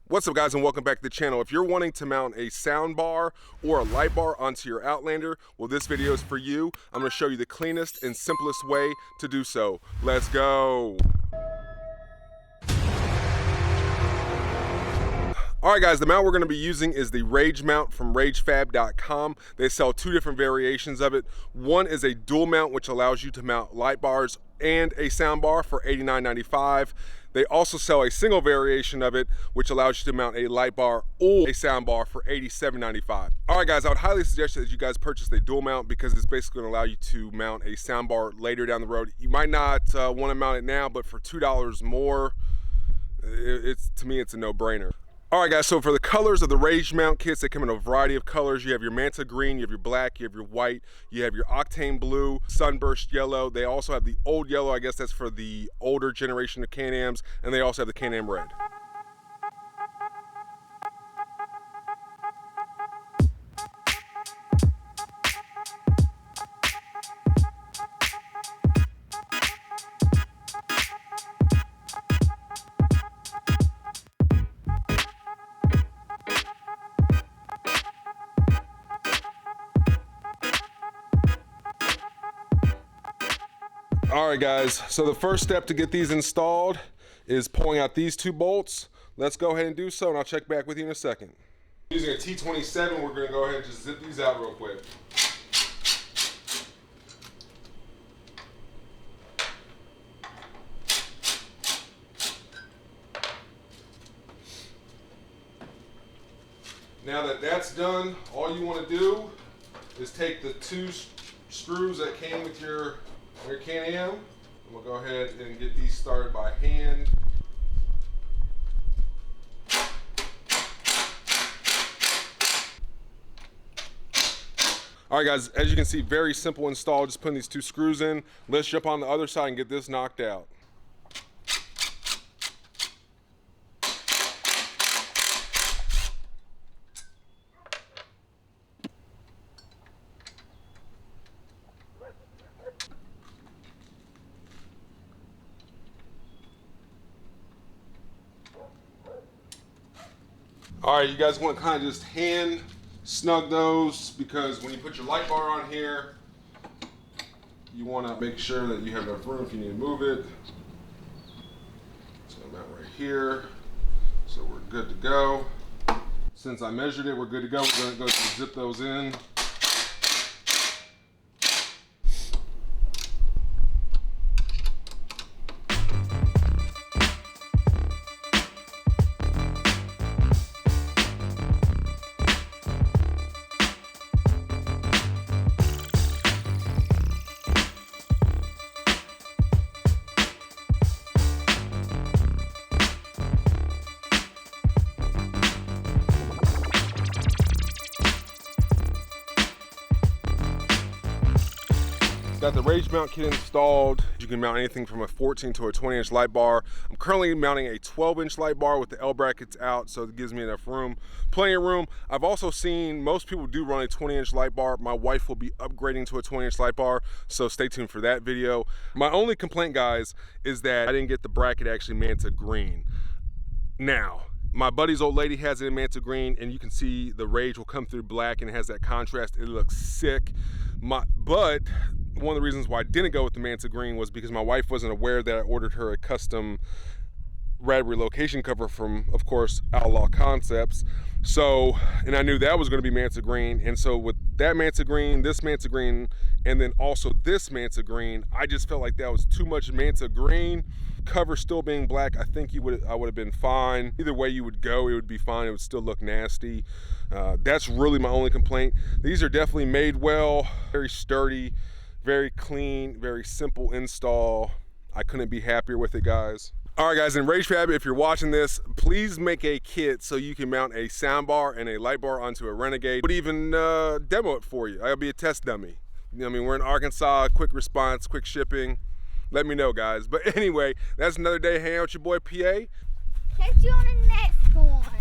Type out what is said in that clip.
What's up guys, and welcome back to the channel. If you're wanting to mount a sound bar or a light bar onto your Outlander, well this video is for you. I'm going to show you the cleanest and simplest way to do so. Let's go. Alright guys, the mount we're going to be using is the Rage mount from ragefab.com. They sell two different variations of it. One is a dual mount which allows you to mount light bars and a sound bar for $89.95. They also sell a single variation of it which allows you to mount a light bar or a sound bar for $87.95. Alright guys, I would highly suggest that you guys purchase the dual mount because it's basically going to allow you to mount a sound bar later down the road. You might not want to mount it now, but for $2 more, to me it's a no-brainer. Alright guys, so for the colors of the Rage mount kits, they come in a variety of colors. You have your Manta green, you have your black, you have your white, you have your octane blue, sunburst yellow. They also have the old yellow, I guess that's for the older generation of Can-Ams, and they also have the Can-Am red. Alright guys, so the first step to get these installed is pulling out these two bolts. Let's go ahead and do so, and I'll check back with you in a second. Using a T27, we're going to go ahead and just zip these out real quick. Now that that's done, all you want to do is take the two screws that came with your Can-Am, and we'll go ahead and get these started by hand. Alright guys, as you can see, very simple install, just putting these two screws in. Let's jump on the other side and get this knocked out. Alright, you guys want to kind of just hand snug those because when you put your light bar on here, you want to make sure that you have enough room if you need to move it. It's going to mount right here, so we're good to go. Since I measured it, we're good to go. We're going to go and zip those in. Got the Rage mount kit installed. You can mount anything from a 14 to a 20-inch light bar. I'm currently mounting a 12-inch light bar with the L brackets out, so it gives me enough room. Plenty of room. I've also seen most people do run a 20-inch light bar. My wife will be upgrading to a 20-inch light bar, so stay tuned for that video. My only complaint, guys, is that I didn't get the bracket actually Manta green. Now, my buddy's old lady has it in Manta green, and you can see the Rage will come through black and it has that contrast. It looks sick. But one of the reasons why I didn't go with the Manta green was because my wife wasn't aware that I ordered her a custom rad relocation cover from, of course, Outlaw Concepts. So, and I knew that was going to be Manta green, and so with that Manta green, this Manta green, and then also this Manta green, I just felt like that was too much Manta green. Cover still being black, I think I would have been fine. Either way you would go, it would be fine. It would still look nasty. That's really my only complaint. These are definitely made well, very sturdy, very clean, very simple install. I couldn't be happier with it, guys. Alright guys, in RageFab, if you're watching this, please make a kit so you can mount a soundbar and a light bar onto a Renegade. I would even demo it for you. I'll be a test dummy. You know what I mean, we're in Arkansas, quick response, quick shipping. Let me know, guys. But anyway, that's another day hanging out with your boy PA. Catch you on the next one.